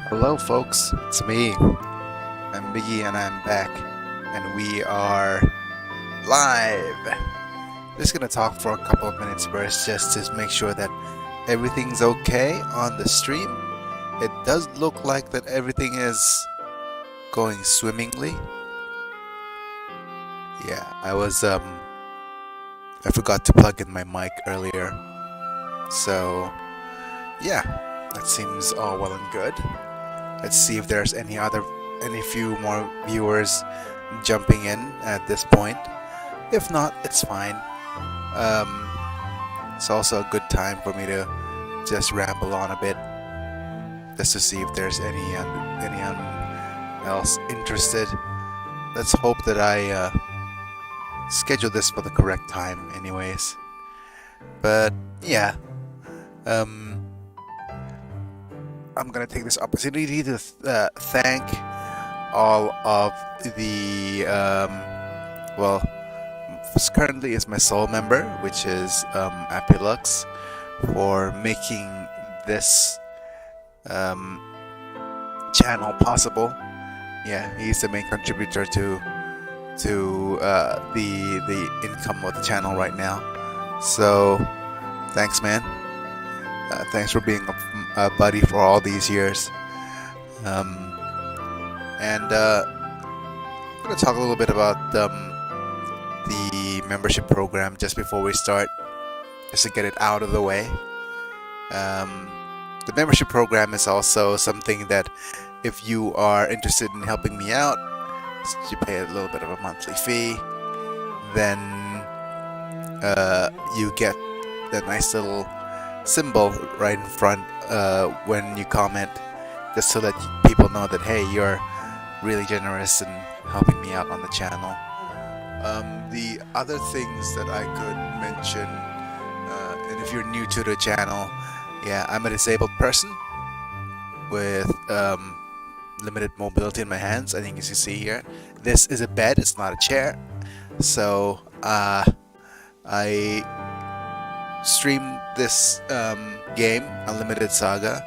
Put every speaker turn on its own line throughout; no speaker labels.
Hello, folks. It's me. I'm Biggy, and I'm back, and we are live. Just gonna talk for a couple of minutes first, just to make sure that everything's okay on the stream. It does look like that everything is going swimmingly. Yeah, I forgot to plug in my mic earlier, so yeah, that seems all well and good. Let's see if there's any few more viewers jumping in at this point. If not, it's fine. It's also a good time for me to just ramble on a bit, just to see if there's anyone else interested. Let's hope that I schedule this for the correct time, anyways. But yeah, I'm gonna take this opportunity to thank all of the well, currently is my sole member, which is Apilux, for making this channel possible. Yeah, he's the main contributor to the income of the channel right now. So thanks, man. Thanks for being a buddy for all these years. I'm going to talk a little bit about the membership program just before we start, just to get it out of the way. The membership program is also something that, if you are interested in helping me out, you pay a little bit of a monthly fee, then you get the nice little symbol right in front when you comment, just to let people know that, hey, you're really generous in helping me out on the channel. The other things that I could mention, and if you're new to the channel, yeah, I'm a disabled person with limited mobility in my hands. I think, as you see here, this is a bed, it's not a chair. So I stream this game, Unlimited Saga,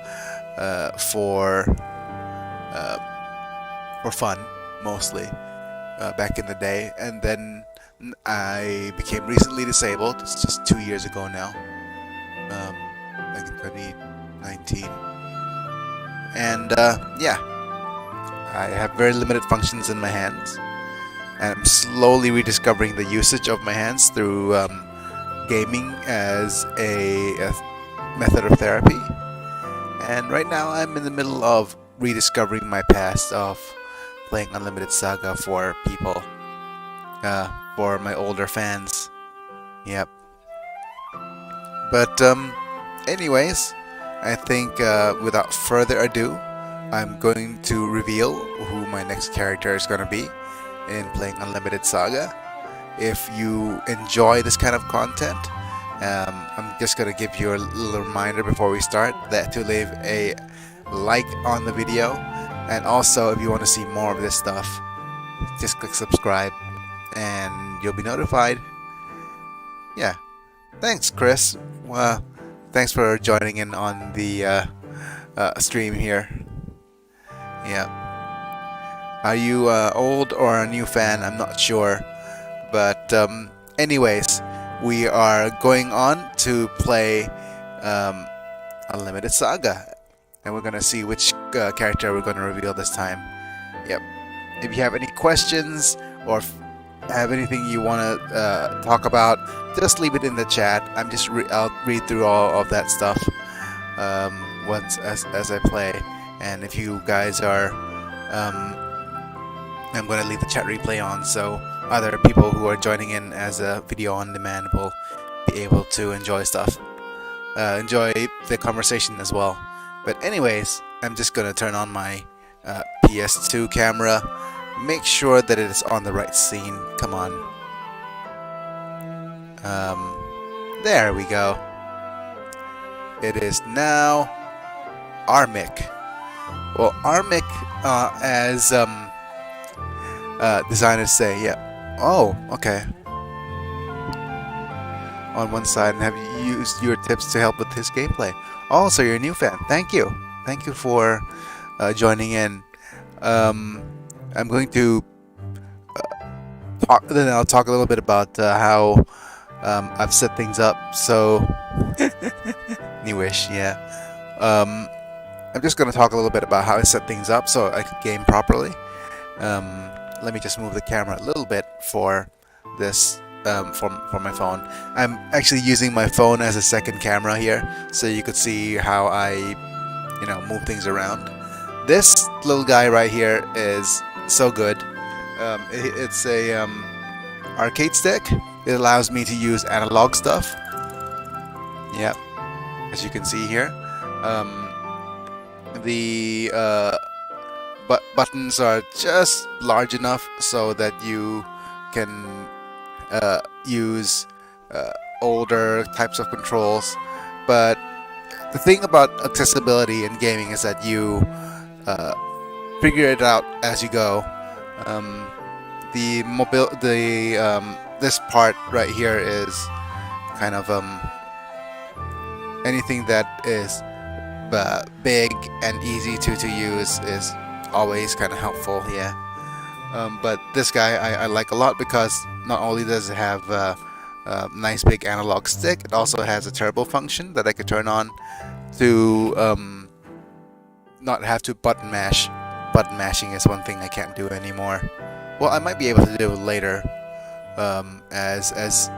for fun, mostly, back in the day. And then I became recently disabled. It's just 2 years ago now, back in 2019. And yeah, I have very limited functions in my hands, and I'm slowly rediscovering the usage of my hands through gaming as a method of therapy. And right now I'm in the middle of rediscovering my past of playing Unlimited Saga for people, for my older fans. Yep. But anyways, I think without further ado, I'm going to reveal who my next character is going to be in playing Unlimited Saga. If you enjoy this kind of content, I'm just going to give you a little reminder before we start that to leave a like on the video, and also if you want to see more of this stuff, just click subscribe and you'll be notified. Yeah, thanks, Chris. Thanks for joining in on the stream here. Yeah, are you old or a new fan? I'm not sure. But anyways, we are going on to play Unlimited Saga, and we're gonna see which character we're gonna reveal this time. Yep. If you have any questions or have anything you want to talk about, just leave it in the chat. I'll read through all of that stuff once as I play. And if you guys are, I'm gonna leave the chat replay on, so other people who are joining in as a video on demand will be able to enjoy stuff, enjoy the conversation as well. But anyways, I'm just gonna turn on my PS2 camera, make sure that it is on the right scene. Come on. There we go. It is now Armic. Well, Armic, as designers say, yeah. Oh, okay. On one side, and have you used your tips to help with his gameplay? Oh, so you're a new fan. Thank you. Thank you for joining in. I'm going to talk. Then I'll talk a little bit about how I've set things up. So, newish, yeah. I'm just going to talk a little bit about how I set things up so I could game properly. Let me just move the camera a little bit for this for my phone. I'm actually using my phone as a second camera here, so you could see how I, move things around. This little guy right here is so good. It's a arcade stick. It allows me to use analog stuff. Yep, as you can see here. The buttons are just large enough so that you can use older types of controls. But the thing about accessibility in gaming is that you figure it out as you go. This part right here is kind of anything that is big and easy to use is always kind of helpful, yeah. But this guy I like a lot because not only does it have a nice big analog stick, it also has a turbo function that I could turn on to not have to button mash. Button mashing is one thing I can't do anymore. Well, I might be able to do it later as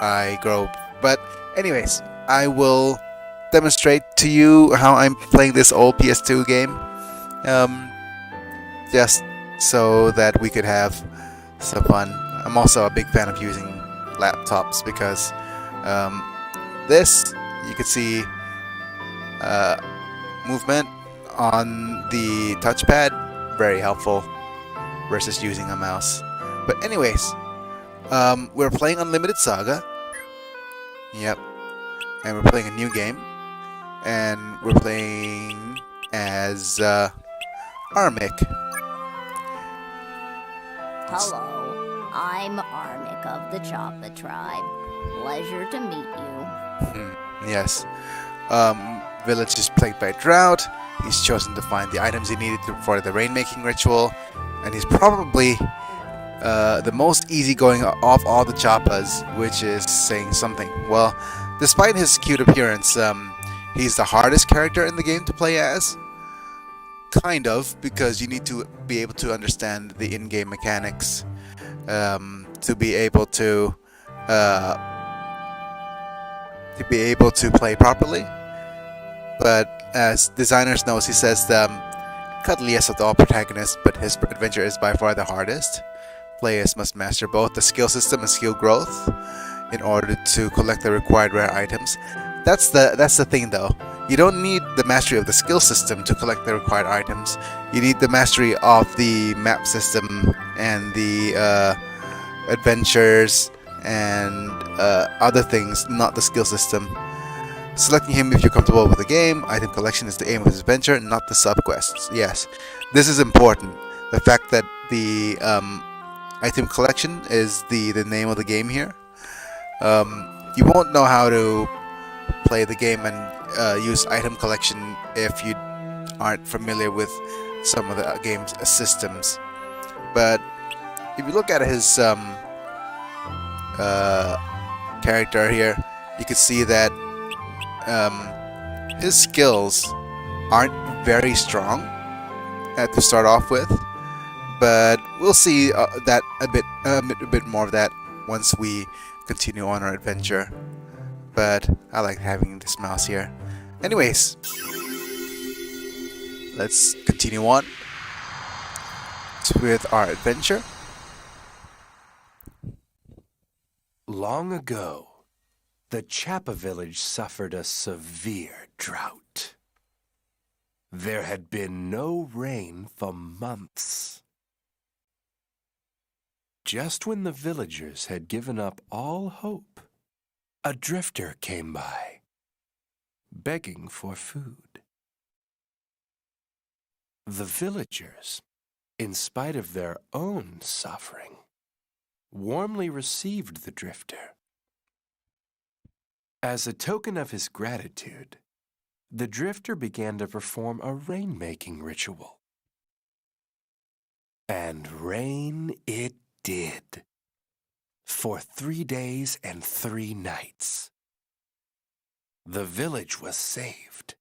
I grow. But anyways, I will demonstrate to you how I'm playing this old PS2 game, just so that we could have some fun. I'm also a big fan of using laptops because this, you can see movement on the touchpad, very helpful versus using a mouse. But anyways, we're playing Unlimited Saga. Yep. And we're playing a new game. And we're playing as Armic.
Hello, I'm Armic of the Choppa tribe. Pleasure to meet you.
Yes. Village is plagued by drought. He's chosen to find the items he needed for the rainmaking ritual. And he's probably the most easygoing of all the Choppas, which is saying something. Well, despite his cute appearance, he's the hardest character in the game to play as. Kind of, because you need to be able to understand the in-game mechanics to be able to play properly. But as designers knows, he says the cuddliest of all protagonists, but his adventure is by far the hardest. Players must master both the skill system and skill growth in order to collect the required rare items. That's the thing though. You don't need the mastery of the skill system to collect the required items. You need the mastery of the map system and the adventures and other things, not the skill system. Selecting him if you're comfortable with the game. Item collection is the aim of his adventure, not the subquests. Yes, this is important. The fact that the item collection is the name of the game here. You won't know how to play the game and use item collection if you aren't familiar with some of the game's systems. But if you look at his character here, you can see that his skills aren't very strong to start off with, but we'll see that a bit more of that once we continue on our adventure. But I like having this mouse here. Anyways, let's continue on with our adventure.
Long ago, the Choppa village suffered a severe drought. There had been no rain for months. Just when the villagers had given up all hope, a drifter came by, begging for food. The villagers, in spite of their own suffering, warmly received the drifter. As a token of his gratitude, the drifter began to perform a rain-making ritual. And rain it did, for 3 days and 3 nights. The village was saved.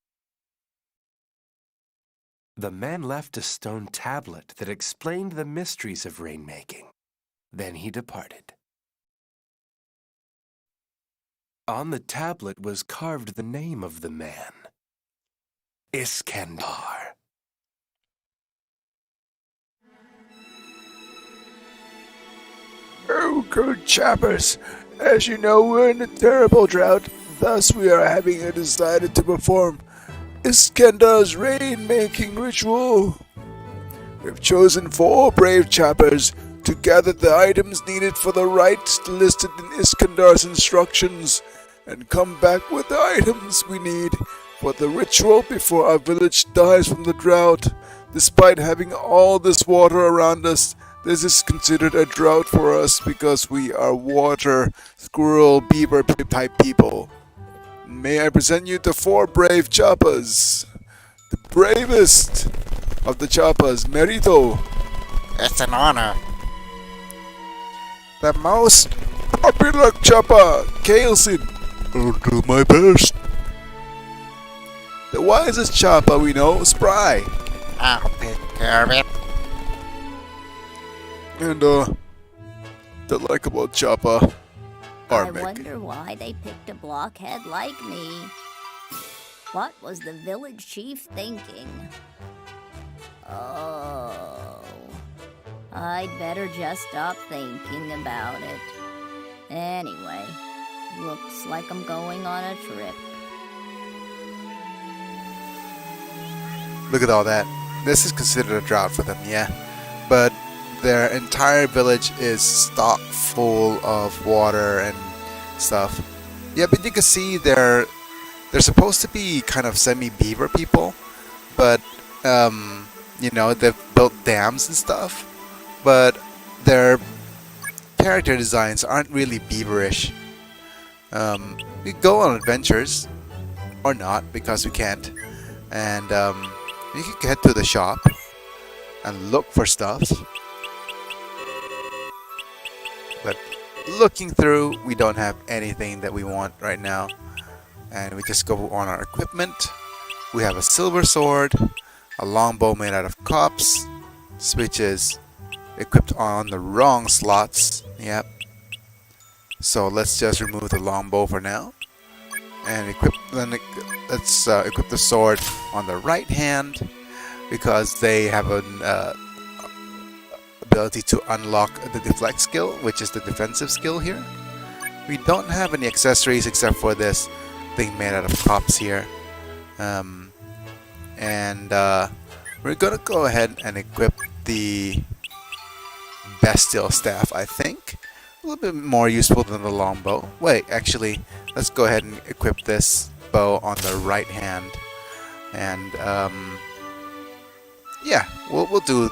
The man left a stone tablet that explained the mysteries of rainmaking. Then he departed. On the tablet was carved the name of the man, Iskandar.
Oh, good chappers. As you know, we're in a terrible drought. Thus, we are having decided to perform Iskandar's rain-making ritual. We've chosen 4 brave chappers to gather the items needed for the rites listed in Iskandar's instructions and come back with the items we need for the ritual before our village dies from the drought. Despite having all this water around us, this is considered a drought for us because we are water, squirrel, beaver type people. May I present you the 4 brave chappas. The bravest of the chappas, Merito.
It's an honor.
The most popular chappa, Kaelsin. I'll do my best. The wisest chappa we know, Spry.
I'll take care of it.
And the likable chappa,
I
Armic.
wonder why they picked a blockhead like me. What was the village chief thinking? Oh, I'd better just stop thinking about it. Anyway, looks like I'm going on a trip.
Look at all that. This is considered a drought for them, yeah. But their entire village is stocked full of water and stuff. Yeah, but you can see they're supposed to be kind of semi-beaver people, but you know, they've built dams and stuff, but their character designs aren't really beaverish. We go on adventures, or not, because we can't, and you can head to the shop and look for stuff. But looking through, we don't have anything that we want right now. And we just go on our equipment. We have a silver sword, a longbow made out of copse, switches equipped on the wrong slots. Yep. So let's just remove the longbow for now. And let's equip the sword on the right hand, because they have an ability to unlock the deflect skill, which is the defensive skill here. We don't have any accessories except for this thing made out of copse here. We're gonna go ahead and equip the bestial staff, I think. A little bit more useful than the longbow. Wait, actually, let's go ahead and equip this bow on the right hand. And yeah, we'll do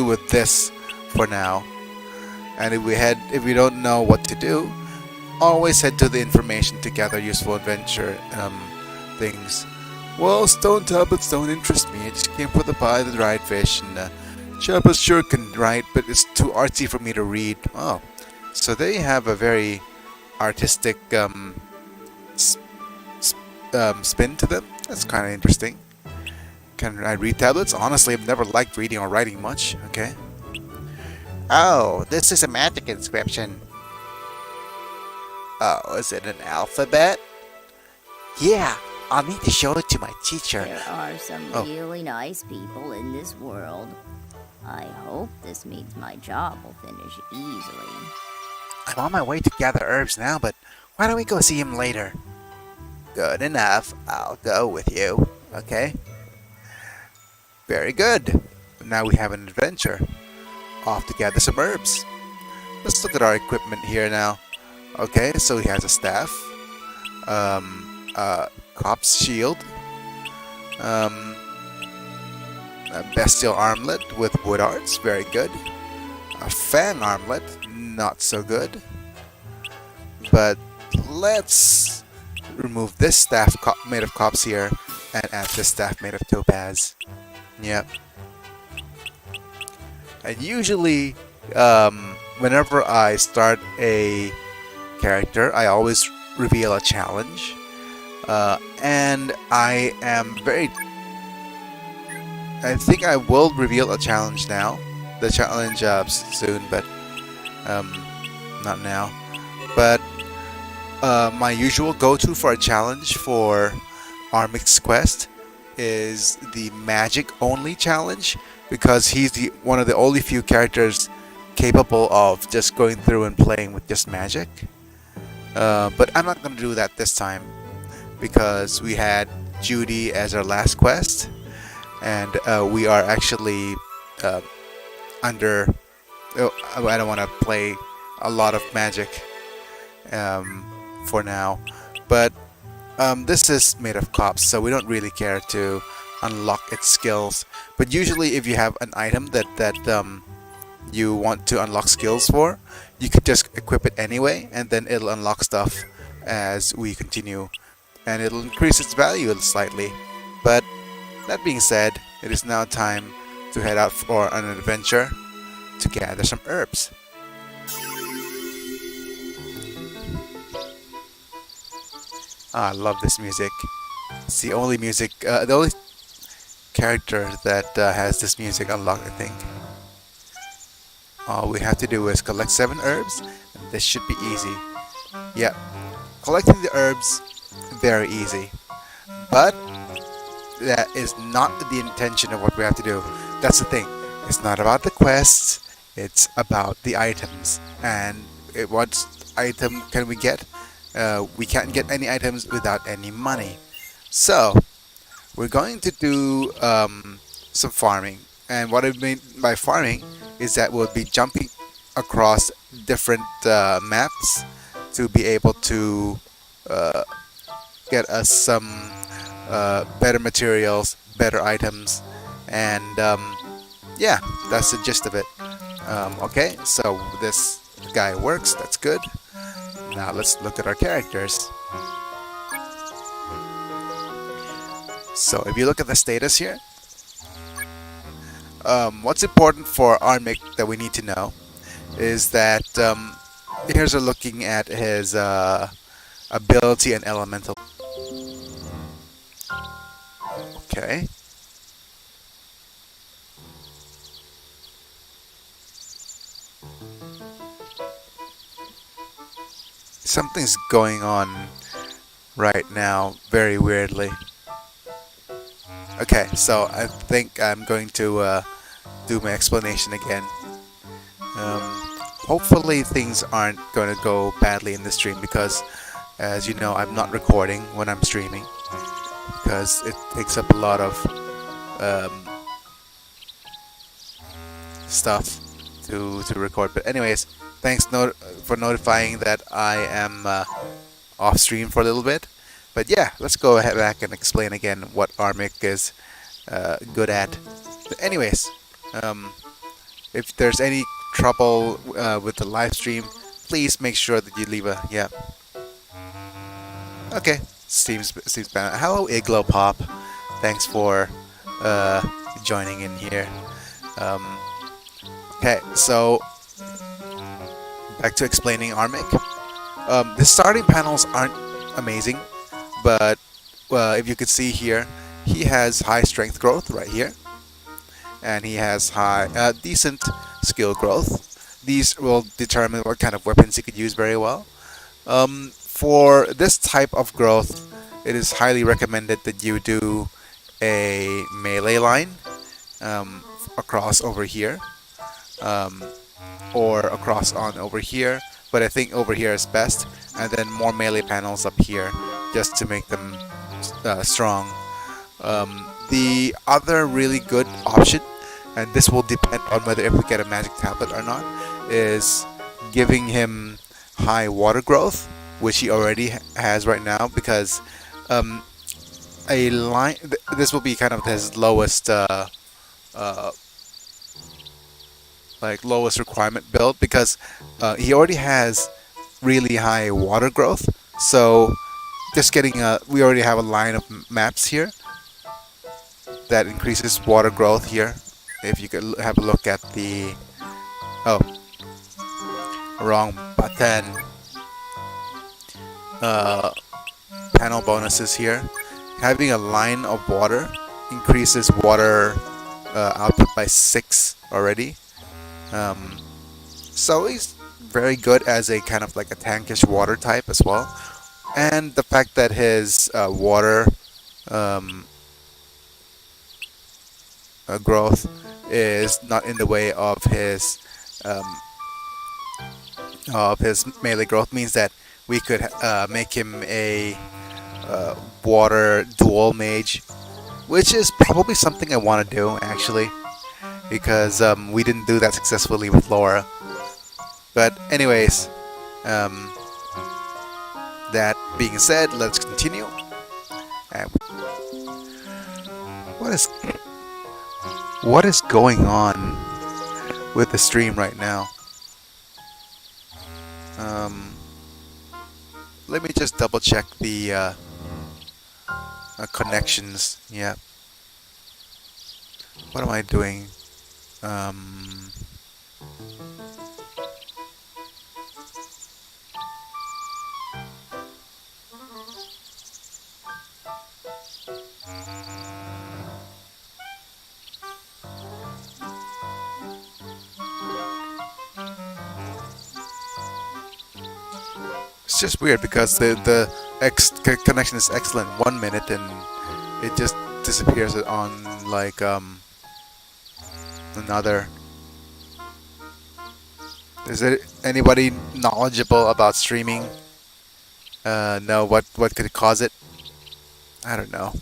with this for now. And if we don't know what to do, always head to the information to gather useful adventure things. Well, stone tablets don't interest me. I just came for the buy the dried fish, and Chappas sure can write, but it's too artsy for me to read. Oh, so they have a very artistic spin to them. That's kind of interesting. Can I read tablets? Honestly, I've never liked reading or writing much. Okay.
Oh, this is a magic inscription. Oh, is it an alphabet? Yeah, I'll need to show it to my teacher.
There are some really nice people in this world. I hope this means my job will finish easily.
I'm on my way to gather herbs now, but why don't we go see him later? Good enough. I'll go with you.
Okay. Very good. Now we have an adventure. Off to gather some herbs. Let's look at our equipment here now. Okay, so he has a staff, a cop's shield, a bestial armlet with wood arts, very good. A fang armlet, not so good. But let's remove this staff made of cops here and add this staff made of topaz. Yep. And usually, whenever I start a character, I always reveal a challenge. And I am very... I think I will reveal a challenge now. The challenge soon, but not now. But my usual go-to for a challenge for Armic's quest is the magic only challenge, because he's one of the only few characters capable of just going through and playing with just magic. But I'm not going to do that this time, because we had Judy as our last quest, and we are actually under... I don't want to play a lot of magic for now, but this is made of cops, so we don't really care to unlock its skills. But usually if you have an item that you want to unlock skills for, you could just equip it anyway, and then it'll unlock stuff as we continue, and it'll increase its value slightly. But that being said, it is now time to head out for an adventure to gather some herbs. I love this music. It's the only music, the only character that has this music unlocked, I think. All we have to do is collect 7 herbs, and this should be easy. Yep, collecting the herbs, very easy. But that is not the intention of what we have to do. That's the thing. It's not about the quests, it's about the items. And what item can we get? We can't get any items without any money. So, we're going to do some farming. And what I mean by farming is that we'll be jumping across different maps to be able to get us some better materials, better items, and yeah, that's the gist of it. Okay, so this guy works, that's good. Now let's look at our characters. So if you look at the status here, what's important for Armic that we need to know is that here's a looking at his ability and elemental. Okay. Something's going on right now, very weirdly. Okay, so I think I'm going to do my explanation again. Hopefully things aren't going to go badly in the stream, because as you know, I'm not recording when I'm streaming because it takes up a lot of stuff to record. But anyways, thanks for notifying that I am off stream for a little bit. But yeah, let's go ahead back and explain again what Armic is good at. But anyways, if there's any trouble with the live stream, please make sure that you leave a yeah. Okay, seems bad. Hello, Iglo Pop. Thanks for joining in here. Okay, so back to explaining Armic. The starting panels aren't amazing, but if you could see here, he has high strength growth right here, and he has high decent skill growth. These will determine what kind of weapons he could use very well. For this type of growth, it is highly recommended that you do a melee line across over here, or across on over here, but I think over here is best, and then more melee panels up here just to make them strong. The other really good option, and this will depend on whether if we get a magic tablet or not, is giving him high water growth, which he already has right now, because a line this will be kind of his lowest lowest requirement build, because he already has really high water growth. So just getting we already have a line of maps here that increases water growth here. If you could have a look at the, oh, wrong button, panel bonuses here. Having a line of water increases water output by 6 already. So he's very good as a kind of like a tankish water type as well. And the fact that his water growth is not in the way of his melee growth means that we could make him a water dual mage, which is probably something I want to do actually, because we didn't do that successfully with Laura. But anyways, that being said, let's continue. What is going on with the stream right now? Let me just double check the connections. Yeah. What am I doing? It's just weird because the connection is excellent 1 minute and it just disappears on like another. Is there anybody knowledgeable about streaming? Know what could cause it? I don't know.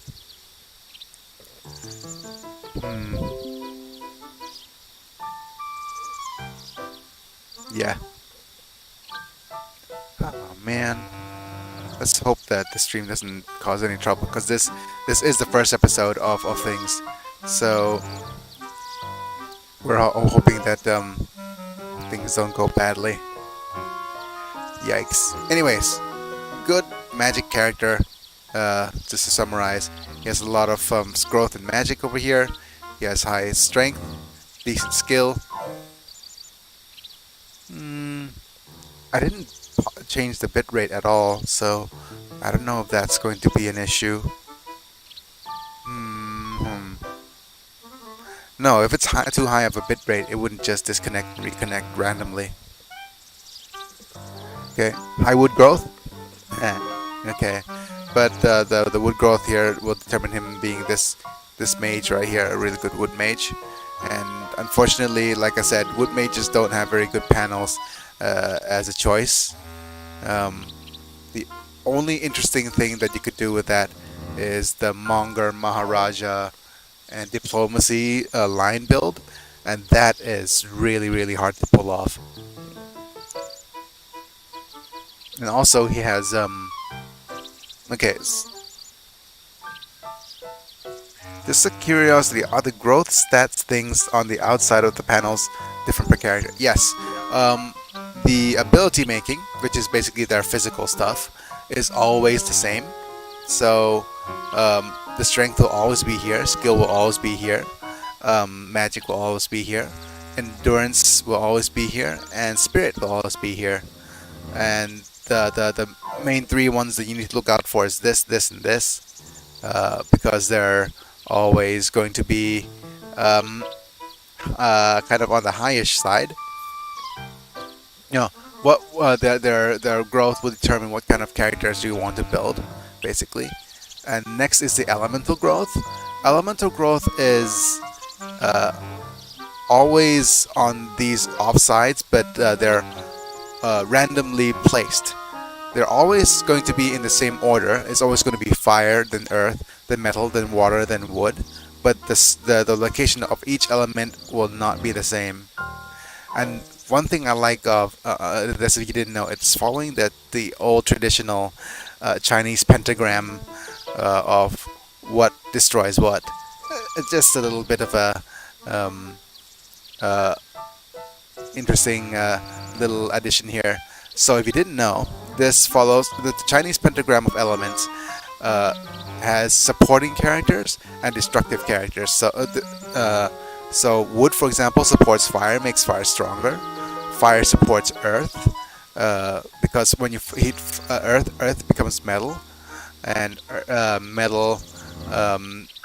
Yeah. Oh man. Let's hope that the stream doesn't cause any trouble, because this is the first episode of things. So we're hoping that things don't go badly. Yikes. Anyways, good magic character. Just to summarize, he has a lot of growth in magic over here. He has high strength, decent skill. I didn't change the bitrate at all, so I don't know if that's going to be an issue. No, if it's too high of a bitrate, it wouldn't just disconnect and reconnect randomly. Okay, high wood growth? Okay, but the wood growth here will determine him being this mage right here, a really good wood mage. And unfortunately, like I said, wood mages don't have very good panels as a choice. The only interesting thing that you could do with that is the Monger Maharaja and Diplomacy line build, and that is really hard to pull off. And also he has okay, just a curiosity, are the growth stats things on the outside of the panels different per character? Yes. The ability making, which is basically their physical stuff, is always the same. So the strength will always be here, skill will always be here, magic will always be here, endurance will always be here, and spirit will always be here. And the main 3 ones that you need to look out for is this, and this, because they're always going to be kind of on the highish side. You know, what their growth will determine what kind of characters you want to build, basically. And next is the elemental growth. Elemental growth is always on these offsides, but they're randomly placed. They're always going to be in the same order. It's always going to be fire, then earth, then metal, then water, then wood. But the location of each element will not be the same. And one thing I like of this, if you didn't know, it's following the old traditional Chinese pentagram of what destroys what. It's just a little bit of a interesting little addition here. So if you didn't know, this follows the Chinese pentagram of elements. Has supporting characters and destructive characters. So wood, for example, supports fire, makes fire stronger. Fire supports earth, because when you heat earth, earth becomes metal, and metal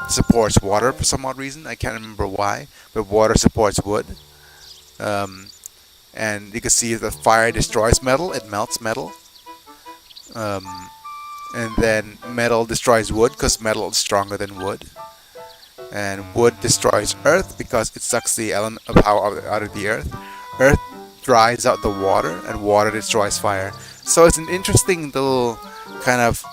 supports water for some odd reason. I can't remember why, but water supports wood. And you can see that fire destroys metal; it melts metal. And then metal destroys wood because metal is stronger than wood. And wood destroys earth because it sucks the element of power out of the earth. Earth dries out the water, and water destroys fire. So it's an interesting little kind of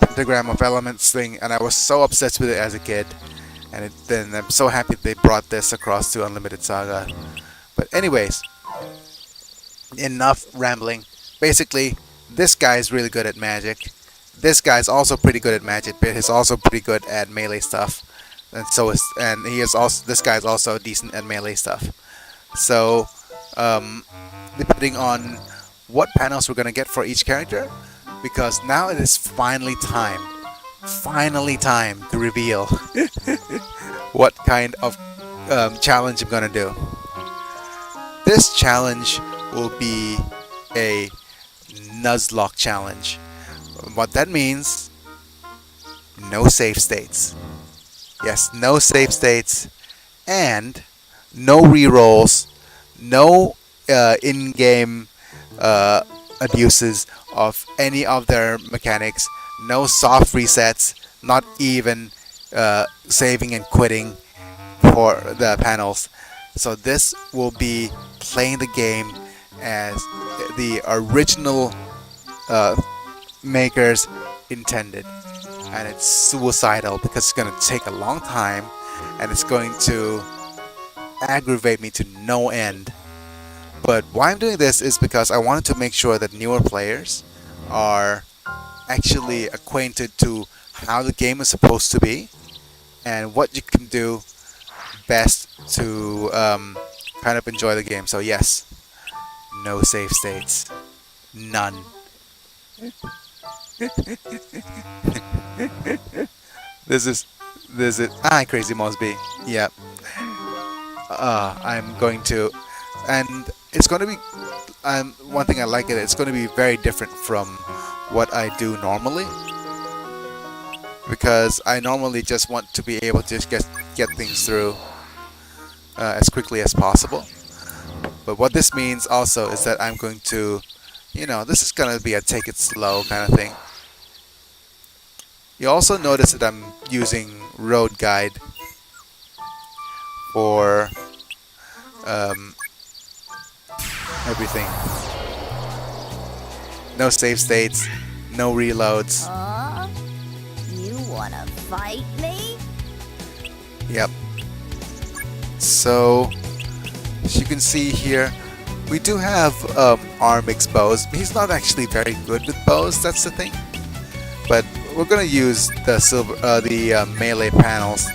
pentagram of elements thing, and I was so obsessed with it as a kid. And then I'm so happy they brought this across to Unlimited Saga. But anyways, enough rambling. Basically, this guy is really good at magic. This guy's also pretty good at magic, but he's also pretty good at melee stuff. And this guy's also decent at melee stuff. So, depending on what panels we're gonna get for each character, because now it is finally time to reveal what kind of challenge I'm gonna do. This challenge will be a Nuzlocke challenge. What that means, no save states. Yes, no save states, and no rerolls, no in-game abuses of any of their mechanics, no soft resets, not even saving and quitting for the panels. So this will be playing the game as the original makers intended, and it's suicidal because it's going to take a long time and it's going to aggravate me to no end. But why I'm doing this is because I wanted to make sure that newer players are actually acquainted to how the game is supposed to be and what you can do best to kind of enjoy the game. So yes, no save states, none. This is Crazy Mosby. Yep. I'm going to, and it's going to be. One thing I like it. It's going to be very different from what I do normally, because I normally just want to be able to just get things through as quickly as possible. But what this means also is that I'm going to, this is going to be a take it slow kind of thing. You also notice that I'm using Road Guide for everything. No save states, no reloads.
You wanna fight me?
Yep. So, as you can see here, we do have Armic's bows. He's not actually very good with bows, that's the thing. But we're gonna use the melee panels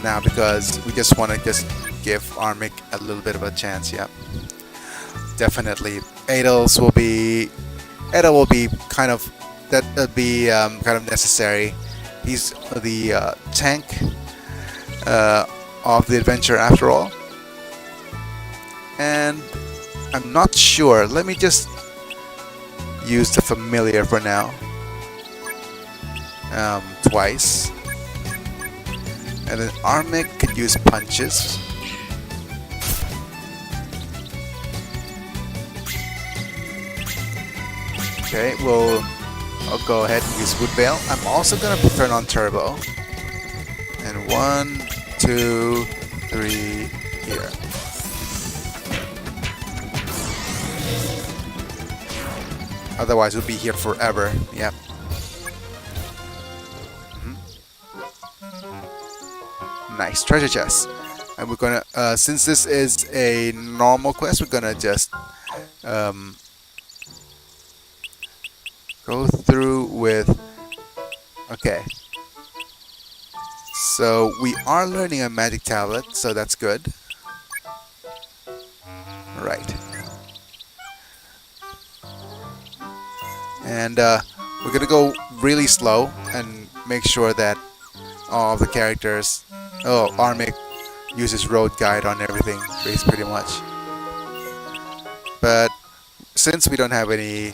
now because we just want to give Armic a little bit of a chance. Yeah, definitely. Ada will be kind of necessary. He's the tank of the adventure after all. And I'm not sure. Let me just use the familiar for now. Twice. And then Armic could use punches. Okay, I'll go ahead and use Wood Veil. I'm also gonna turn on Turbo. And 1, 2, 3, here. Otherwise, we'll be here forever. Yep. Nice treasure chest. And we're gonna, since this is a normal quest, we're gonna just go through with. Okay. So we are learning a magic tablet, so that's good. Right. And we're gonna go really slow and make sure that all the characters... Oh, Armic uses road guide on everything, pretty much. But since we don't have any...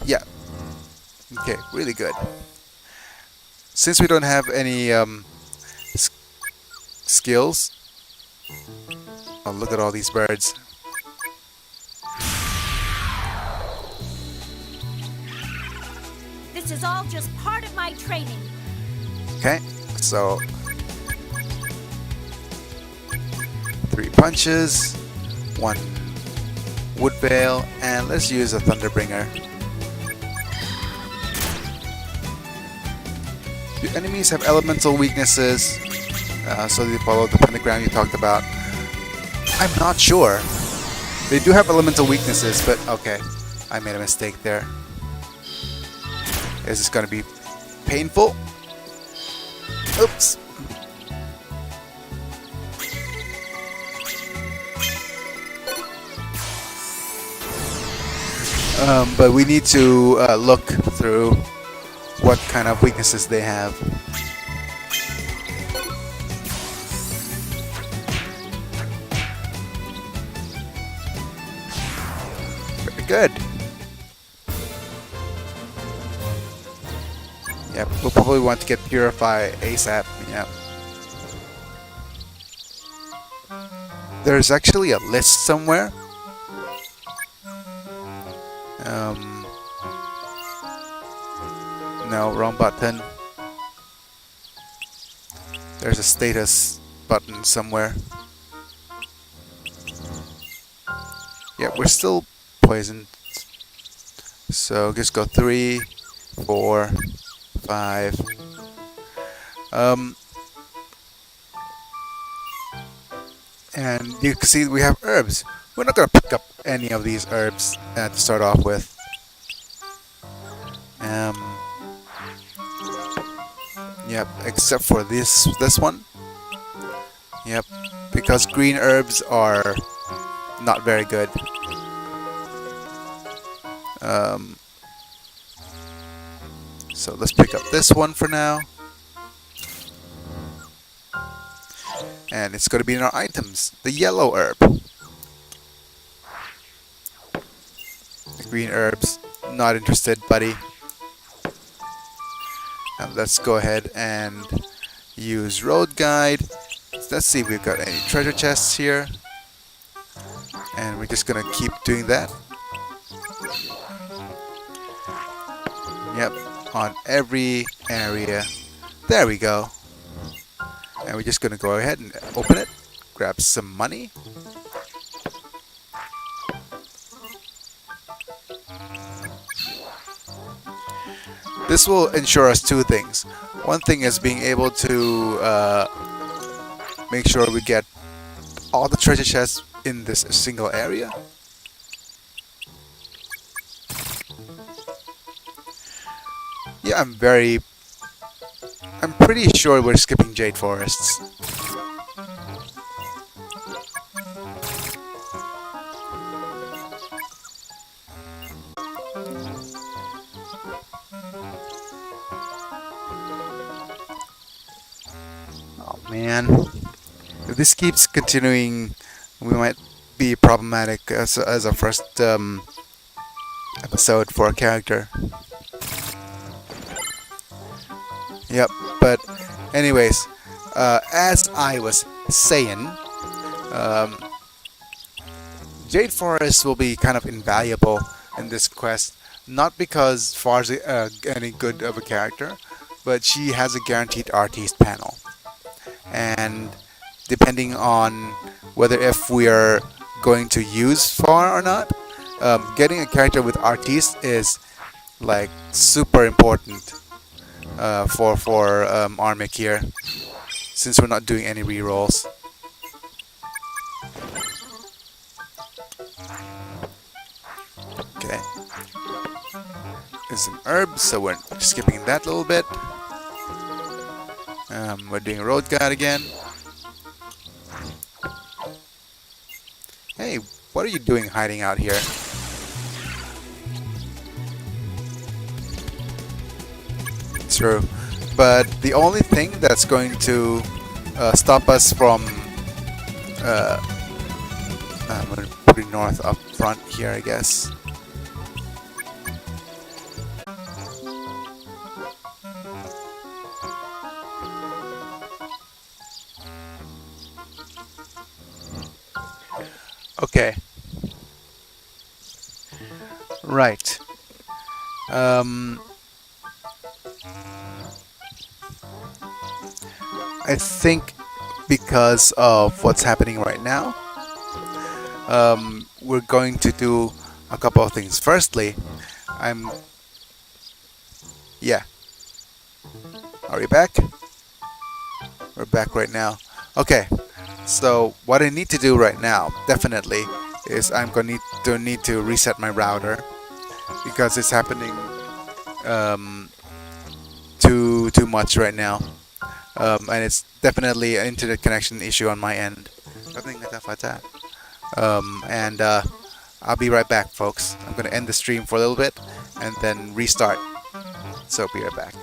yeah. Okay, really good. Since we don't have any skills... Oh, look at all these birds.
This is all just part of my training.
Okay, so 3 punches, 1 wood veil, and let's use a Thunderbringer. The enemies have elemental weaknesses, so they follow the pentagram you talked about. I'm not sure. They do have elemental weaknesses, but okay, I made a mistake there. This is gonna be painful. Oops. But we need to look through what kind of weaknesses they have. Very good. Yep, we'll probably want to get Purify ASAP. Yep. There's actually a list somewhere. No, wrong button. There's a status button somewhere. Yeah, we're still poisoned. So just go 3, 4, 5. And you can see we have herbs. We're not going to pick up any of these herbs to start off with. Yep, except for this one. Yep, because green herbs are not very good. So let's pick up this one for now. And it's going to be in our items. The yellow herb. The green herbs. Not interested, buddy. And let's go ahead and use road guide. Let's see if we've got any treasure chests here. And we're just going to keep doing that. Yep, on every area. There we go. And we're just going to go ahead and open it. Grab some money. This will ensure us 2 things. One thing is being able to make sure we get all the treasure chests in this single area. Yeah, I'm pretty sure we're skipping Jade Forests. Oh man, if this keeps continuing, we might be problematic as a first episode for a character. Yep, but anyways, as I was saying, Jade Forest will be kind of invaluable in this quest, not because Far's any good of a character, but she has a guaranteed artiste panel. And depending on whether if we are going to use Far or not, getting a character with artiste is like super important. For Armic here, since we're not doing any rerolls. Okay. There's some herbs, so we're skipping that a little bit. We're doing road guide again. What are you doing hiding out here? True. But the only thing that's going to stop us from... I'm going to put it north up front here, I guess. Okay. Right. I think because of what's happening right now, we're going to do a couple of things. Firstly, yeah. Are we back? We're back right now. Okay. So what I need to do right now, definitely, is I'm going to need to reset my router because it's happening too much right now, and it's definitely an internet connection issue on my end. And I'll be right back, folks. I'm going to end the stream for a little bit and then restart. So be right back.